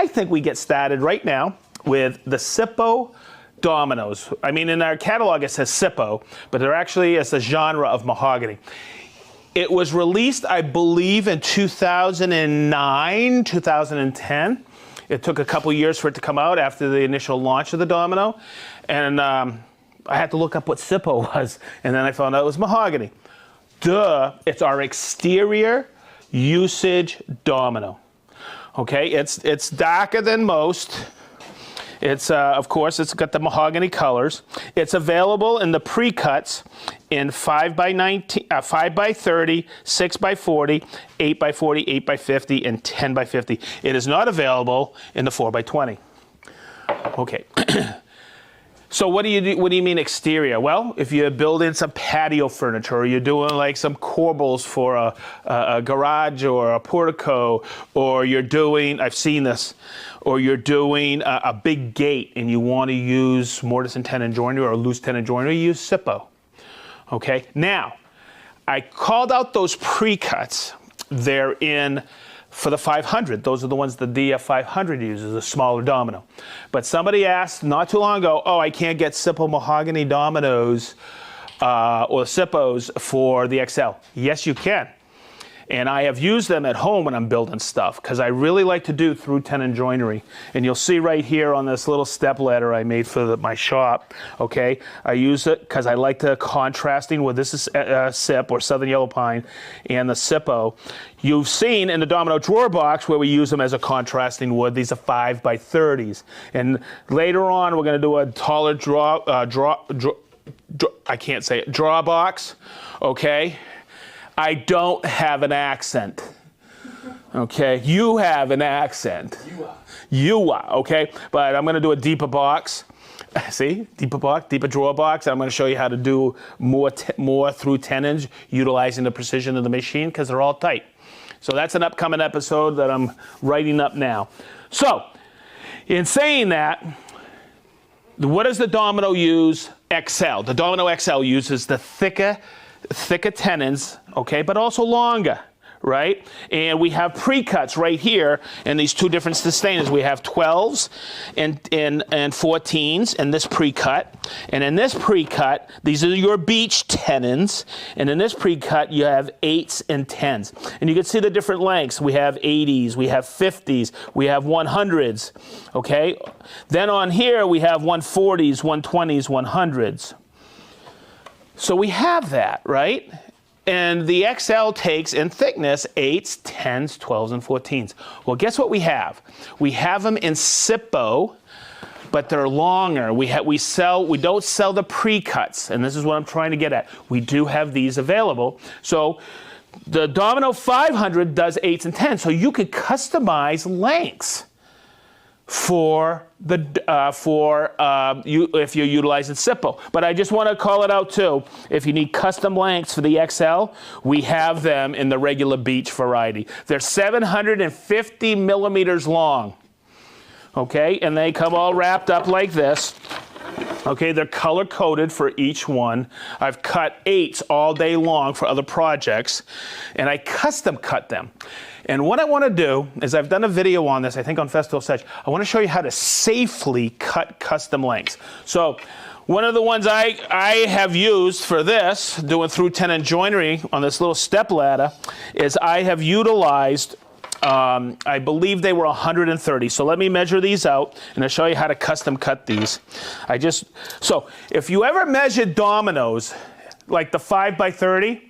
I think we get started right now with the Sippo dominoes. I mean, in our catalog it says Sippo, but they're actually, it's a genre of mahogany. It was released, I believe, in 2009, 2010. It took a couple years for it to come out after the initial launch of the domino. And I had to look up what Sippo was, and then I found out it was mahogany. Duh, it's our exterior usage domino. Okay, it's darker than most. It's, of course, it's got the mahogany colors. It's available in the pre-cuts in 5x19, 5x30, 6x40, 8x40, 8x50, and 10x50. It is not available in the 4x20. Okay. So what do you mean exterior? Well, if you're building some patio furniture, or you're doing like some corbels for a garage or a portico, or you're doing, I've seen this, or you're doing a big gate and you want to use mortise and tenon joinery or loose tenon joinery, you use Sippo. Okay, now, I called out those pre-cuts. They're in for the 500. Those are the ones the DF500 uses, a smaller domino. But somebody asked not too long ago, oh, I can't get Sippo mahogany dominoes or Sippos for the XL. Yes, you can. And I have used them at home when I'm building stuff, because I really like to do through tenon joinery. And you'll see right here on this little step ladder I made for my shop, okay? I use it because I like the contrasting with this is Sip or Southern Yellow Pine and the Sippo. You've seen in the domino drawer box where we use them as a contrasting wood. These are 5x30s. And later on we're going to do a taller I can't say it, draw box, okay? I don't have an accent, okay? You have an accent. You are, okay? But I'm gonna do a deeper box. See, deeper box, deeper drawer box. I'm gonna show you how to do more through tenons, utilizing the precision of the machine, because they're all tight. So that's an upcoming episode that I'm writing up now. So, in saying that, what does the Domino use XL? The Domino XL uses the thicker tenons, okay, but also longer, right? And we have pre-cuts right here in these two different sustainers. We have 12s and 14s in this pre-cut. And in this pre-cut, these are your beech tenons. And in this pre-cut, you have 8s and 10s. And you can see the different lengths. We have 80s, we have 50s, we have 100s, okay? Then on here, we have 140s, 120s, 100s. So we have that, right? And the XL takes in thickness 8s, 10s, 12s, and 14s. Well, guess what we have? We have them in Sippo, but they're longer. We don't sell the pre-cuts, and this is what I'm trying to get at. We do have these available. So the Domino 500 does 8s and 10s, so you could customize lengths for the if you're utilizing Sippo. But I just want to call it out too. If you need custom lengths for the XL, we have them in the regular beech variety. They're 750 millimeters long. Okay, and they come all wrapped up like this. Okay, they're color coded for each one. I've cut 8s all day long for other projects, and I custom cut them. And what I want to do is, I've done a video on this, I think on Festool Live. I want to show you how to safely cut custom lengths. So one of the ones I have used for this, doing through tenon joinery on this little step ladder, is I have utilized, I believe they were 130. So let me measure these out and I'll show you how to custom cut these. So if you ever measure dominoes, like the 5x30,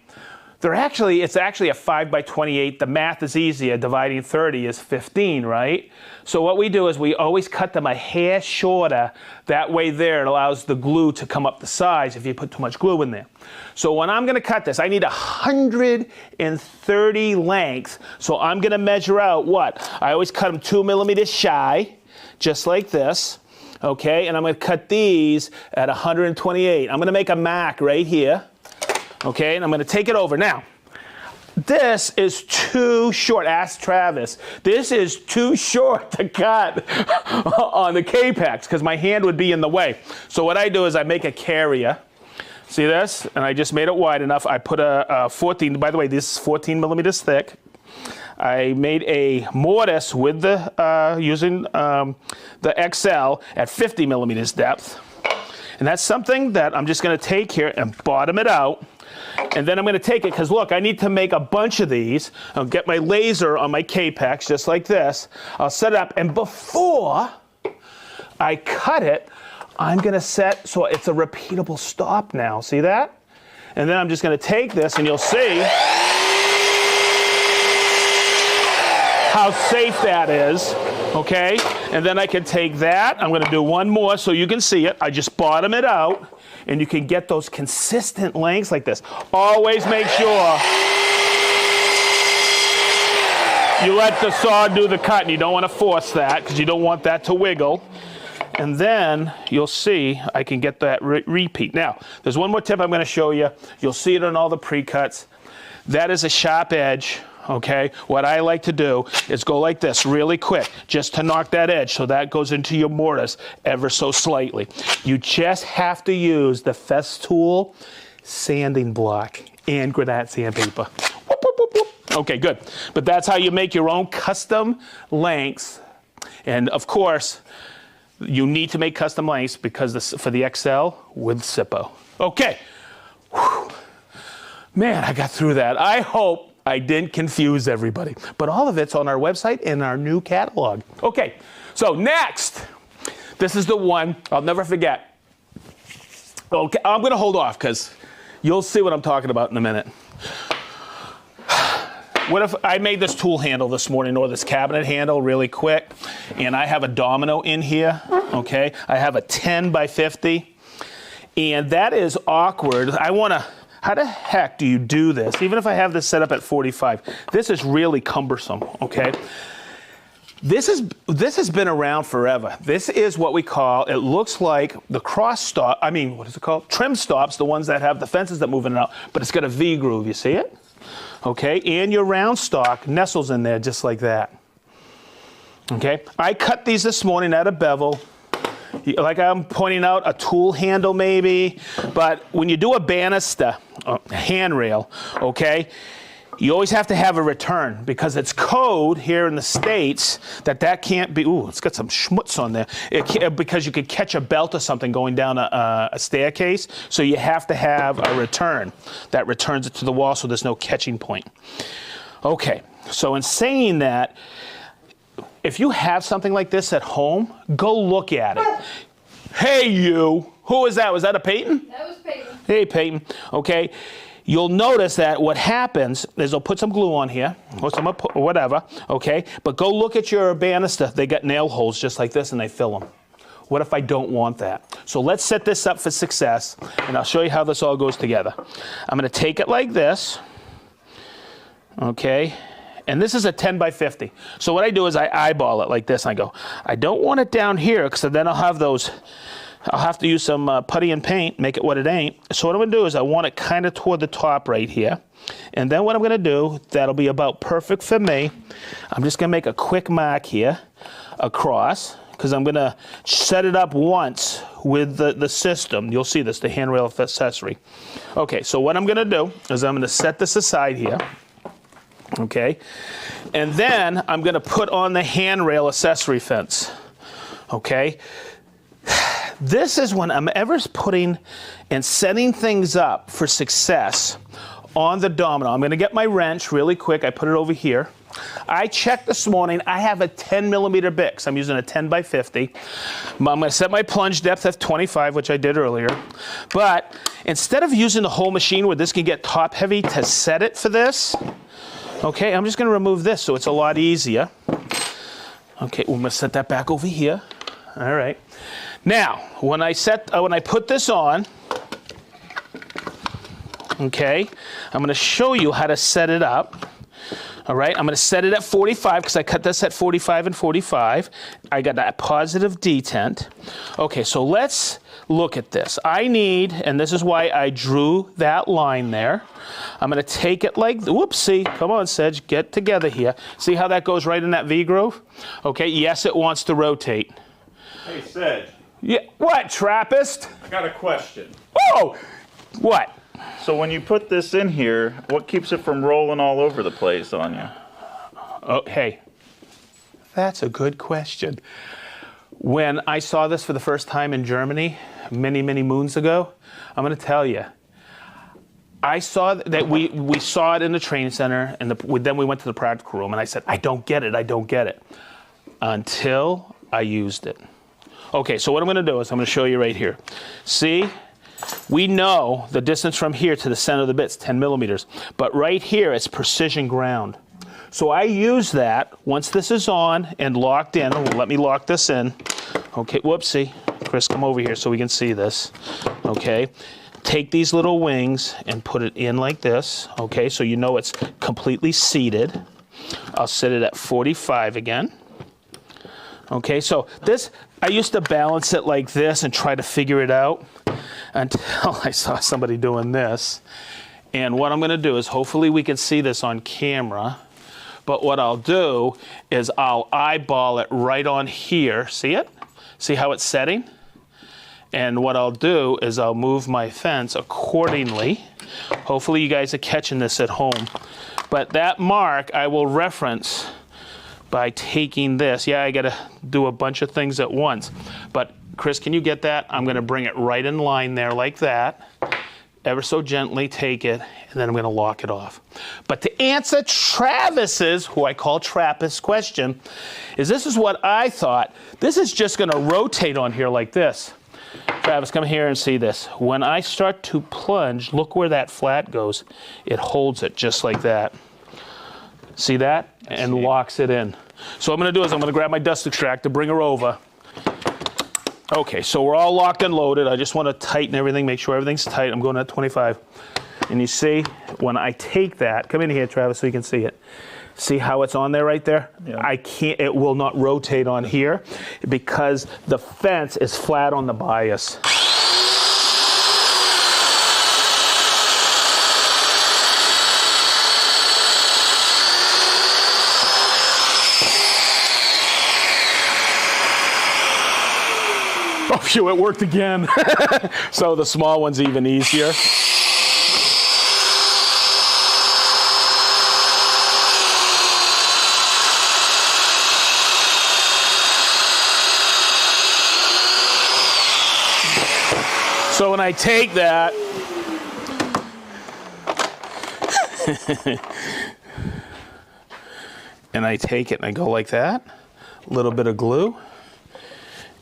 it's actually a 5x28. The math is easier. Dividing 30 is 15, right? So what we do is we always cut them a hair shorter. That way there, it allows the glue to come up the sides if you put too much glue in there. So when I'm going to cut this, I need 130 length. So I'm going to measure out what? I always cut them 2 millimeters shy, just like this. Okay, and I'm going to cut these at 128. I'm going to make a mark right here. Okay, and I'm going to take it over. Now, this is too short. Ask Travis. This is too short to cut on the K-Pax because my hand would be in the way. So what I do is I make a carrier. See this? And I just made it wide enough. I put a 14, by the way, this is 14 millimeters thick. I made a mortise with the, using the XL at 50 millimeters depth. And that's something that I'm just going to take here and bottom it out. And then I'm going to take it, because look, I need to make a bunch of these. I'll get my laser on my K-Pex, just like this. I'll set it up, and before I cut it, I'm going to set, so it's a repeatable stop now. See that? And then I'm just going to take this, and you'll see how safe that is. Okay? And then I can take that. I'm going to do one more so you can see it. I just bottom it out, and you can get those consistent lengths like this. Always make sure you let the saw do the cut, and you don't want to force that because you don't want that to wiggle. And then you'll see I can get that repeat. Now, there's one more tip I'm going to show you. You'll see it on all the pre-cuts. That is a sharp edge, okay? What I like to do is go like this really quick just to knock that edge, so that goes into your mortise ever so slightly. You just have to use the Festool sanding block and granite sandpaper. Whoop, whoop, whoop, whoop. Okay, good. But that's how you make your own custom lengths. And of course, you need to make custom lengths because for the XL with Sippo. Okay. Whew. Man, I got through that. I hope I didn't confuse everybody. But all of it's on our website and our new catalog. Okay, so next, this is the one I'll never forget. Okay, I'm going to hold off because you'll see what I'm talking about in a minute. What if I made this tool handle this morning, or this cabinet handle really quick, and I have a domino in here, okay? I have a 10 by 50, and that is awkward. I want to, how the heck do you do this? Even if I have this set up at 45, this is really cumbersome, okay? This has been around forever. This is what we call, it looks like the cross stop, I mean, what is it called? Trim stops, the ones that have the fences that move in and out, but it's got a V groove, you see it? Okay, and your round stock nestles in there just like that. Okay, I cut these this morning at a bevel. Like I'm pointing out, a tool handle maybe, but when you do a banister, a handrail, okay, you always have to have a return because it's code here in the States that can't be, ooh, it's got some schmutz on there, because you could catch a belt or something going down a staircase, so you have to have a return that returns it to the wall so there's no catching point. Okay, so in saying that, if you have something like this at home, go look at it. Hey you, who was that? Was that a Peyton? That was Peyton. Hey Peyton, okay. You'll notice that what happens is I'll put some glue on here, or some whatever, okay? But go look at your banister. They got nail holes just like this, and they fill them. What if I don't want that? So let's set this up for success, and I'll show you how this all goes together. I'm going to take it like this, okay? And this is a 10 by 50. So what I do is I eyeball it like this, and I go, I don't want it down here, because then I'll have those... I'll have to use some putty and paint, make it what it ain't. So what I'm going to do is I want it kind of toward the top right here. And then what I'm going to do, that'll be about perfect for me, I'm just going to make a quick mark here across, because I'm going to set it up once with the system. You'll see this, the handrail accessory. Okay, so what I'm going to do is I'm going to set this aside here. Okay, and then I'm going to put on the handrail accessory fence. Okay. This is when I'm ever putting and setting things up for success on the domino. I'm going to get my wrench really quick. I put it over here. I checked this morning. I have a 10 millimeter Bix. I'm using a 10 by 50. I'm going to set my plunge depth at 25, which I did earlier. But instead of using the whole machine where this can get top heavy to set it for this, okay, I'm just going to remove this so it's a lot easier. Okay, we're going to set that back over here. All right. Now, when I put this on, okay, I'm going to show you how to set it up. All right, I'm going to set it at 45 because I cut this at 45 and 45. I got that positive detent. Okay, so let's look at this. I need, and this is why I drew that line there. I'm going to take it like, whoopsie, come on, Sedge, get together here. See how that goes right in that V groove? Okay, yes, it wants to rotate. Hey, Sedge. Yeah, what, Trappist? I got a question. Oh, what? So when you put this in here, what keeps it from rolling all over the place on you? Oh, hey, that's a good question. When I saw this for the first time in Germany many, many moons ago, I'm going to tell you, I saw that we saw it in the training center, and then we went to the practical room, and I said, I don't get it, until I used it. Okay, so what I'm going to do is I'm going to show you right here. See, we know the distance from here to the center of the bit's 10 millimeters, but right here it's precision ground. So I use that once this is on and locked in. Let me lock this in. Okay, whoopsie. Chris, come over here so we can see this. Okay, take these little wings and put it in like this. Okay, so you know it's completely seated. I'll set it at 45 again. Okay, so this, I used to balance it like this and try to figure it out until I saw somebody doing this. And what I'm going to do is, hopefully we can see this on camera, but what I'll do is I'll eyeball it right on here. See it? See how it's setting? And what I'll do is I'll move my fence accordingly. Hopefully you guys are catching this at home. But that mark I will reference by taking this. Yeah, I gotta do a bunch of things at once. But Chris, can you get that? I'm gonna bring it right in line there like that. Ever so gently take it, and then I'm gonna lock it off. But to answer Travis's, who I call Trappist, question, this is what I thought. This is just gonna rotate on here like this. Travis, come here and see this. When I start to plunge, look where that flat goes. It holds it just like that. See that? And locks it in. So what I'm going to do is I'm going to grab my dust extractor, bring her over. Okay, so we're all locked and loaded. I just want to tighten everything, make sure everything's tight. I'm going at 25. And you see, when I take that, come in here, Travis, so you can see it. See how it's on there right there? Yeah. It will not rotate on here because the fence is flat on the bias. Oh, phew, it worked again. So the small one's even easier. So when I take that, and I take it and I go like that, a little bit of glue,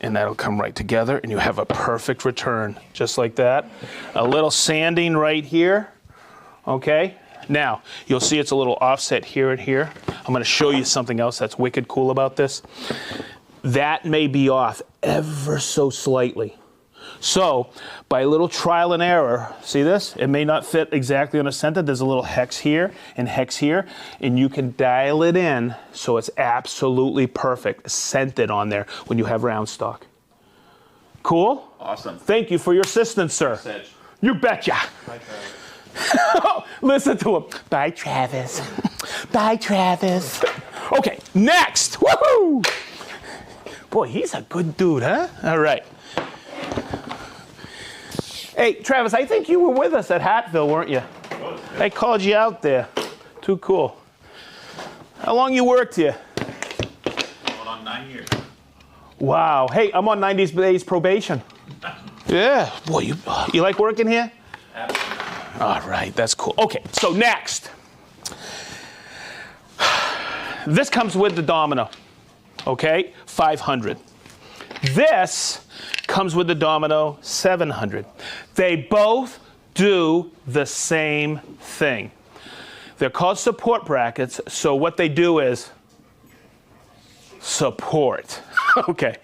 and that'll come right together, and you have a perfect return, just like that. A little sanding right here, okay? Now, you'll see it's a little offset here and here. I'm gonna show you something else that's wicked cool about this. That may be off ever so slightly. So, by a little trial and error, see this? It may not fit exactly on the center. There's a little hex here, and you can dial it in so it's absolutely perfect, centered on there when you have round stock. Cool? Awesome. Thank you for your assistance, sir. Sedge. You betcha. Bye, Travis. Listen to him. Bye, Travis. Bye, Travis. Okay, next. Woohoo! Boy, he's a good dude, huh? All right. Hey, Travis, I think you were with us at Hatfield, weren't you? I called you out there. Too cool. How long you worked here? Going on 9 years. Wow. Hey, I'm on 90 days probation. Yeah. Boy, you like working here? Absolutely. All right, that's cool. Okay, so next. This comes with the Domino, okay? 500. This comes with the Domino 700. They both do the same thing. They're called support brackets, so what they do is support. Okay,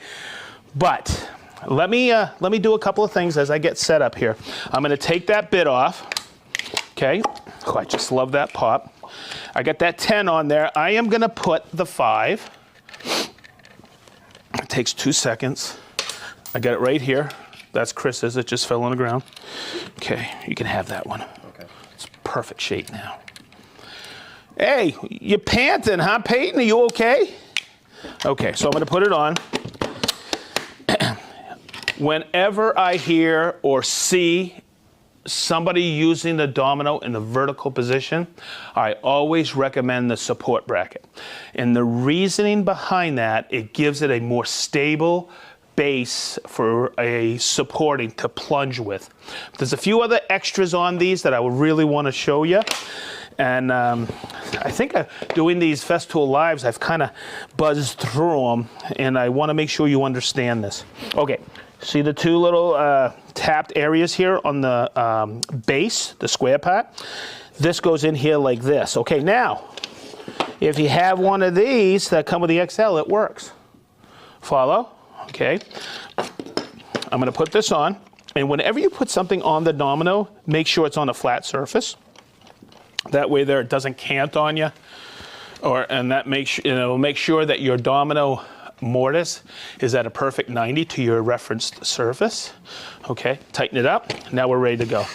but let me do a couple of things as I get set up here. I'm going to take that bit off. Okay, oh, I just love that pop. I got that 10 on there. I am going to put the 5. It takes 2 seconds. I got it right here. That's Chris's. It just fell on the ground. Okay, you can have that one. Okay. It's perfect shape now. Hey, you panting, huh, Peyton? Are you okay? Okay, so I'm going to put it on. Whenever I hear or see somebody using the domino in the vertical position, I always recommend the support bracket. And the reasoning behind that, it gives it a more stable base for a supporting to plunge with. There's a few other extras on these that I would really want to show you. And I think doing these Festool Lives, I've kind of buzzed through them, and I want to make sure you understand this. Okay, see the two little tapped areas here on the base, the square part? This goes in here like this. Okay, now, if you have one of these that come with the XL, it works. Follow? Okay. I'm going to put this on, and whenever you put something on the domino, make sure it's on a flat surface. That way there it doesn't cant on you, and that makes make sure that your domino mortise is at a perfect 90 to your referenced surface. Okay, tighten it up. Now we're ready to go.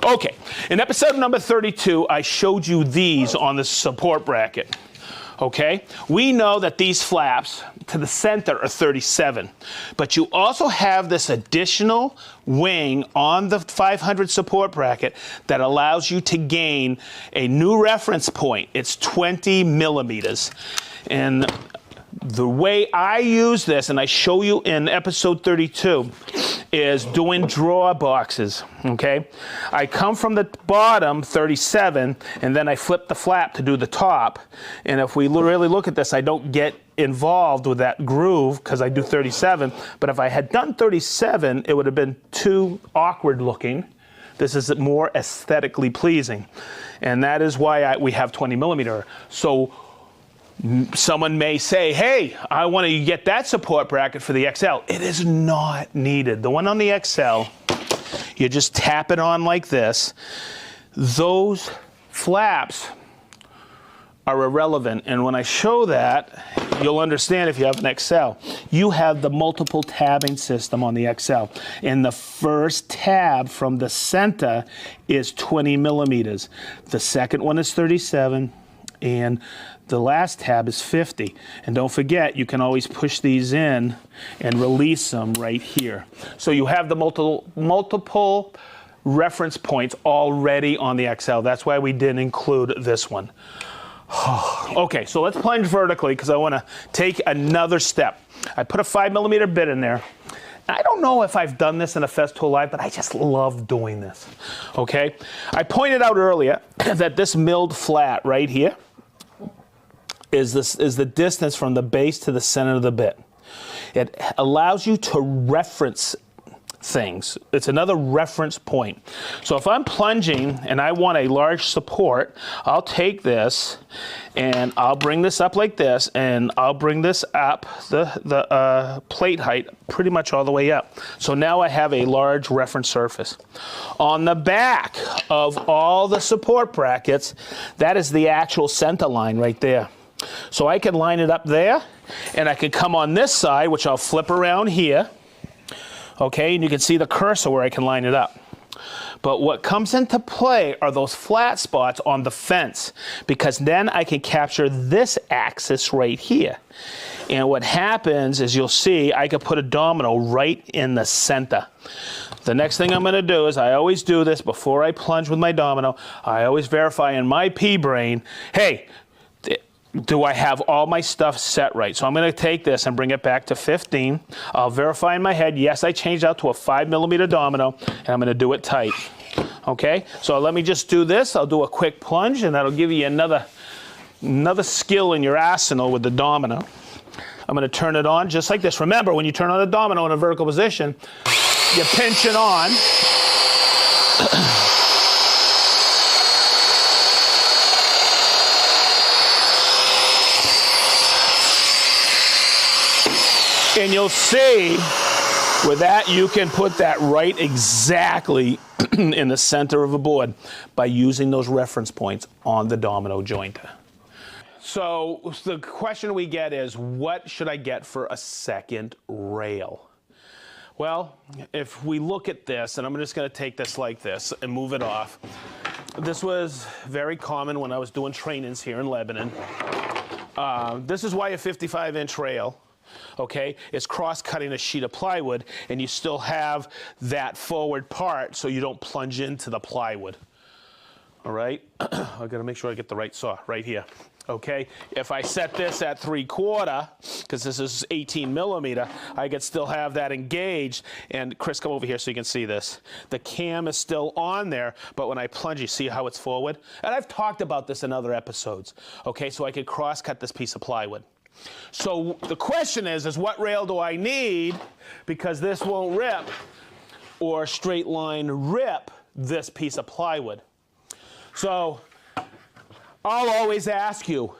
Okay, in episode number 32, I showed you these on the support bracket. Okay, we know that these flaps to the center are 37, but you also have this additional wing on the 500 support bracket that allows you to gain a new reference point. It's 20 millimeters. And the way I use this, and I show you in episode 32, is doing drawer boxes, okay? I come from the bottom, 37, and then I flip the flap to do the top. And if we really look at this, I don't get involved with that groove because I do 37. But if I had done 37, it would have been too awkward looking. This is more aesthetically pleasing. And that is why we have 20 millimeter. So someone may say, hey, I want to get that support bracket for the XL. It is not needed. The one on the XL, you just tap it on like this. Those flaps are irrelevant. And when I show that, you'll understand if you have an XL. You have the multiple tabbing system on the XL. And the first tab from the center is 20 millimeters. The second one is 37. And the last tab is 50. And don't forget, you can always push these in and release them right here. So you have the multiple reference points already on the XL. That's why we didn't include this one. Okay, so let's plunge vertically because I want to take another step. I put a 5 millimeter bit in there. I don't know if I've done this in a Festool Live, but I just love doing this. Okay, I pointed out earlier that this milled flat right here is the distance from the base to the center of the bit. It allows you to reference things. It's another reference point. So if I'm plunging and I want a large support, I'll take this and I'll bring this up like this, and I'll bring this up the plate height pretty much all the way up. So now I have a large reference surface. On the back of all the support brackets, that is the actual center line right there. So I can line it up there, and I can come on this side, which I'll flip around here. Okay, and you can see the cursor where I can line it up. But what comes into play are those flat spots on the fence, because then I can capture this axis right here. And what happens is, you'll see I can put a domino right in the center. The next thing I'm going to do is, I always do this before I plunge with my domino. I always verify in my P-brain, hey, do I have all my stuff set right? So I'm going to take this and bring it back to 15. I'll verify in my head, yes, I changed out to a 5 millimeter domino, and I'm going to do it tight. Okay, so let me just do this. I'll do a quick plunge, and that'll give you another skill in your arsenal with the domino. I'm going to turn it on just like this. Remember, when you turn on a domino in a vertical position, you pinch it on. And you'll see with that, you can put that right exactly in the center of a board by using those reference points on the domino jointer. So the question we get is, what should I get for a second rail? Well, if we look at this, and I'm just going to take this like this and move it off. This was very common when I was doing trainings here in Lebanon. This is why a 55-inch rail okay? It's cross-cutting a sheet of plywood, and you still have that forward part so you don't plunge into the plywood. All right, I gotta make sure I get the right saw right here. Okay, if I set this at 3/4, because this is 18 millimeter, I could still have that engaged. And Chris, come over here so you can see this. The cam is still on there, but when I plunge, you see how it's forward? And I've talked about this in other episodes. Okay, so I could cross-cut this piece of plywood. So the question is what rail do I need? Because this won't rip, or straight line rip this piece of plywood. So I'll always ask you,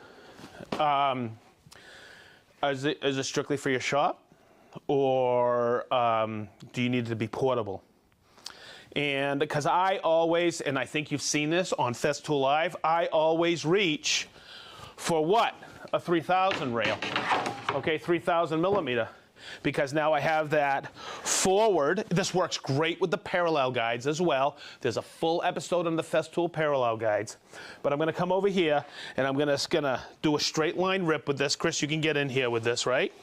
is it strictly for your shop, or do you need it to be portable? And because I always, and I think you've seen this on Festool Live, I always reach for what? A 3000 rail, okay, 3000 millimeter. Because now I have that forward. This works great with the parallel guides as well. There's a full episode on the Festool parallel guides. But I'm gonna come over here and I'm gonna do a straight line rip with this. Chris, you can get in here with this, right?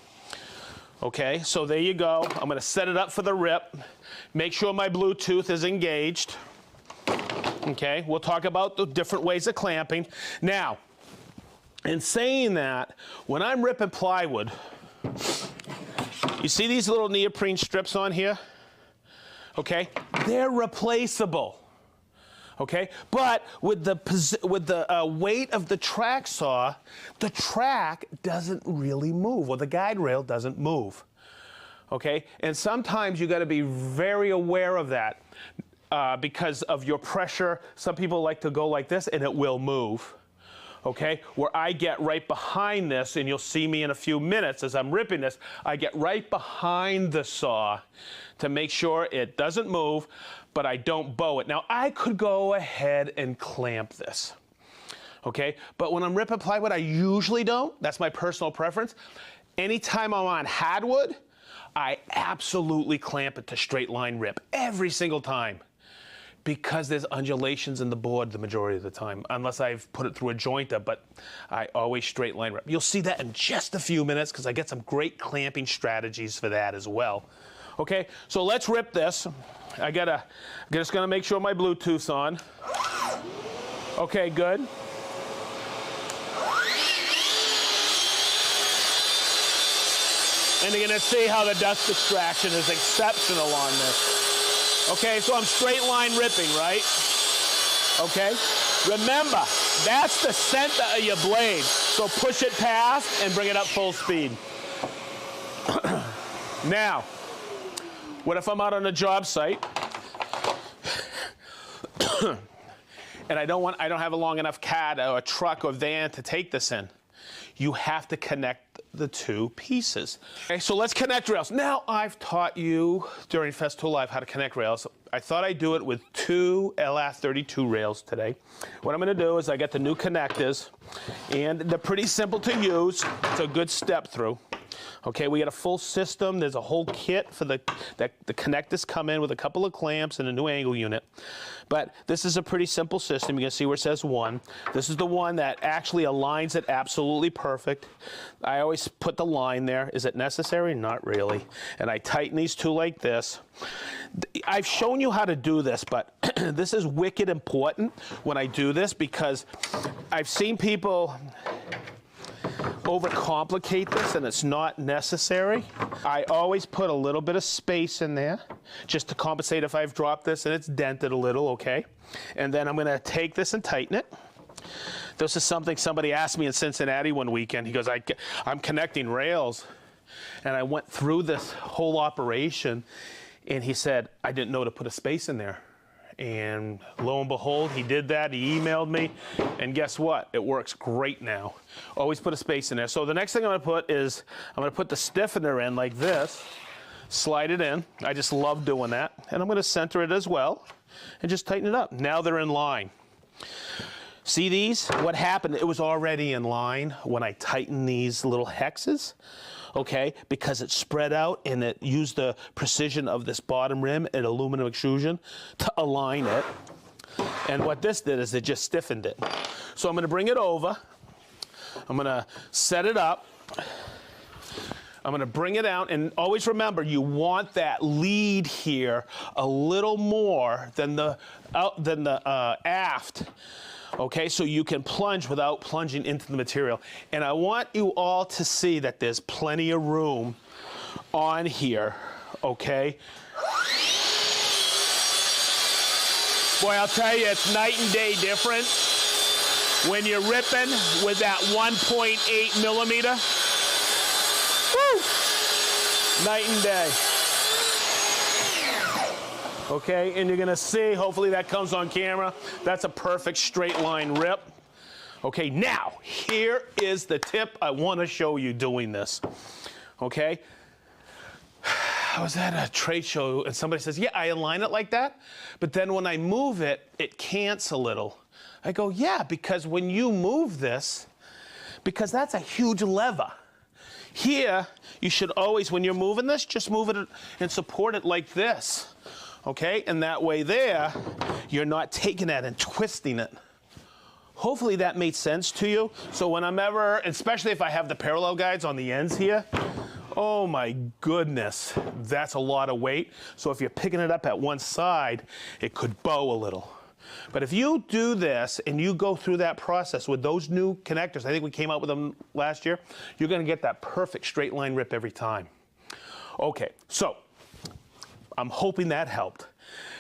Okay, so there you go. I'm gonna set it up for the rip. Make sure my Bluetooth is engaged. Okay, we'll talk about the different ways of clamping. Now, in saying that, when I'm ripping plywood, you see these little neoprene strips on here? Okay, they're replaceable. Okay, but with the weight of the track saw, the track doesn't really move, or the guide rail doesn't move. Okay, and sometimes you got to be very aware of that because of your pressure. Some people like to go like this, and it will move. Okay, where I get right behind this, and you'll see me in a few minutes as I'm ripping this, I get right behind the saw to make sure it doesn't move, but I don't bow it. Now, I could go ahead and clamp this, okay? But when I'm ripping plywood, I usually don't. That's my personal preference. Anytime I'm on hardwood, I absolutely clamp it to straight line rip every single time. Because there's undulations in the board the majority of the time, unless I've put it through a jointer, but I always straight line rip. You'll see that in just a few minutes because I get some great clamping strategies for that as well. Okay, so let's rip this. I'm just gonna make sure my Bluetooth's on. Okay, good. And you're gonna see how the dust extraction is exceptional on this. Okay, so I'm straight line ripping, right? Okay, remember, that's the center of your blade. So push it past and bring it up full speed. Now, what if I'm out on a job site and I don't have a long enough cad or a truck or van to take this in? You have to connect the two pieces. Okay, so let's connect rails. Now, I've taught you during Festool Live how to connect rails. I thought I'd do it with 2 LR32 rails today. What I'm gonna do is I get the new connectors, and they're pretty simple to use. It's a good step through. Okay, we got a full system. There's a whole kit for the connectors come in with a couple of clamps and a new angle unit. But this is a pretty simple system. You can see where it says 1. This is the one that actually aligns it absolutely perfect. I always put the line there. Is it necessary? Not really. And I tighten these two like this. I've shown you how to do this, but this is wicked important when I do this because I've seen people overcomplicate this and it's not necessary. I always put a little bit of space in there just to compensate if I've dropped this and it's dented a little, okay? And then I'm gonna take this and tighten it. This is something somebody asked me in Cincinnati one weekend. He goes, I'm connecting rails. And I went through this whole operation and he said, I didn't know to put a space in there. And lo and behold, he did that. He emailed me, and guess what? It works great now. Always put a space in there. So the next thing I'm gonna put is, I'm gonna put the stiffener in like this, slide it in. I just love doing that. And I'm gonna center it as well, and just tighten it up. Now they're in line. See these? What happened? It was already in line when I tightened these little hexes, okay? Because it spread out and it used the precision of this bottom rim and aluminum extrusion to align it. And what this did is it just stiffened it. So I'm gonna bring it over. I'm gonna set it up. I'm gonna bring it out, and always remember, you want that lead here a little more than the aft. Okay, so you can plunge without plunging into the material. And I want you all to see that there's plenty of room on here, okay? Boy, I'll tell you, it's night and day difference when you're ripping with that 1.8 millimeter. Woo! Night and day. Okay, and you're gonna see, hopefully that comes on camera, that's a perfect straight line rip. Okay, now, here is the tip I wanna show you doing this. Okay? I was at a trade show and somebody says, yeah, I align it like that, but then when I move it, it cants a little. I go, yeah, because when you move this, because that's a huge lever. Here, you should always, when you're moving this, just move it and support it like this. Okay, and that way there, you're not taking that and twisting it. Hopefully that made sense to you. So when I'm ever, especially if I have the parallel guides on the ends here, oh my goodness, that's a lot of weight. So if you're picking it up at one side, it could bow a little. But if you do this and you go through that process with those new connectors, I think we came out with them last year, you're gonna get that perfect straight line rip every time. Okay, so I'm hoping that helped.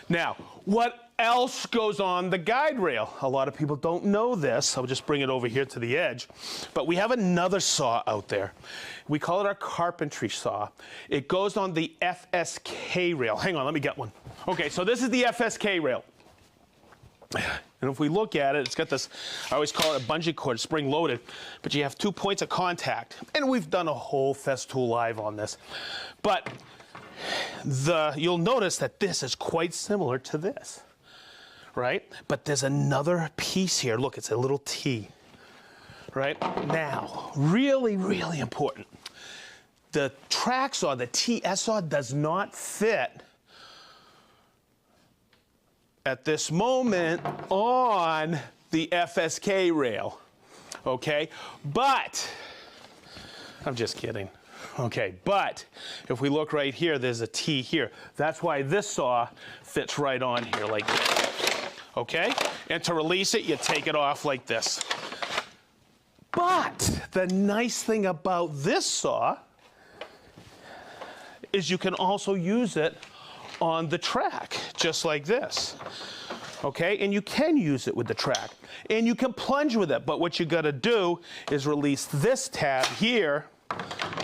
Now, what else goes on the guide rail? A lot of people don't know this. I'll just bring it over here to the edge. But we have another saw out there. We call it our carpentry saw. It goes on the FSK rail. Hang on, let me get one. Okay, so this is the FSK rail. And if we look at it, it's got this, I always call it a bungee cord, spring loaded, but you have 2 points of contact. And we've done a whole Festool Live on this. But you'll notice that this is quite similar to this, right? But there's another piece here. Look, it's a little T, right? Now, really, really important. The track saw, the TS saw, does not fit at this moment on the FSK rail, okay? But, I'm just kidding. Okay, but if we look right here, there's a T here. That's why this saw fits right on here like this, okay? And to release it, you take it off like this. But the nice thing about this saw is you can also use it on the track, just like this, okay? And you can use it with the track. And you can plunge with it, but what you gotta do is release this tab here,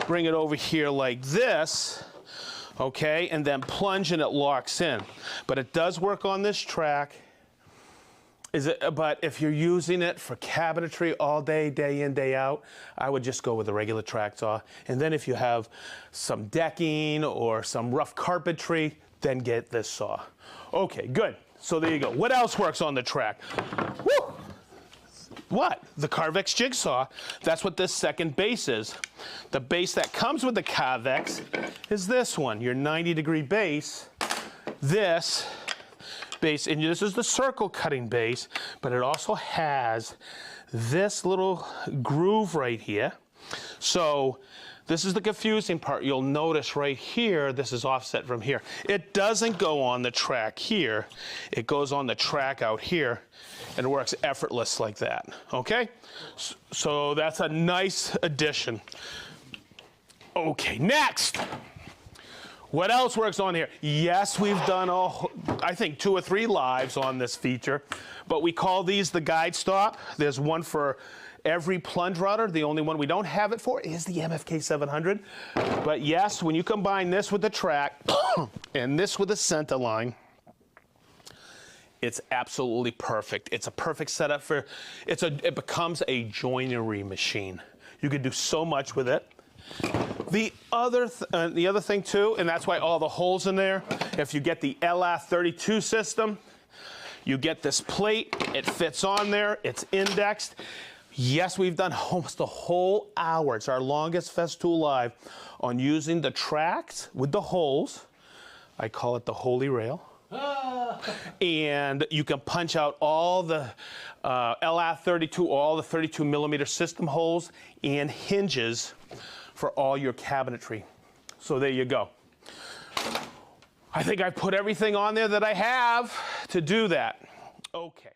bring it over here like this, okay, and then plunge and it locks in. But it does work on this track. But if you're using it for cabinetry all day, day in, day out, I would just go with a regular track saw. And then if you have some decking or some rough carpentry, then get this saw. Okay, good. So there you go. What else works on the track? Woo! What? The Carvex jigsaw. That's what this second base is. The base that comes with the Carvex is this one, your 90-degree base. This base, and this is the circle cutting base, but it also has this little groove right here. So this is the confusing part. You'll notice right here, this is offset from here. It doesn't go on the track here. It goes on the track out here, and it works effortless like that, okay? So that's a nice addition. Okay, next. What else works on here? Yes, we've done, I think, 2 or 3 lives on this feature, but we call these the guide stop. There's one for every plunge router. The only one we don't have it for is the MFK 700. But yes, when you combine this with the track and this with the center line, it's absolutely perfect. It's a perfect setup for, it becomes a joinery machine. You can do so much with it. The other thing too, and that's why all the holes in there, if you get the LR32 system, you get this plate, it fits on there, it's indexed. Yes, we've done almost a whole hour. It's our longest Festool Live on using the tracks with the holes. I call it the Holy Rail. And you can punch out all the LR32, all the 32 millimeter system holes and hinges for all your cabinetry. So there you go. I think I've put everything on there that I have to do that. Okay.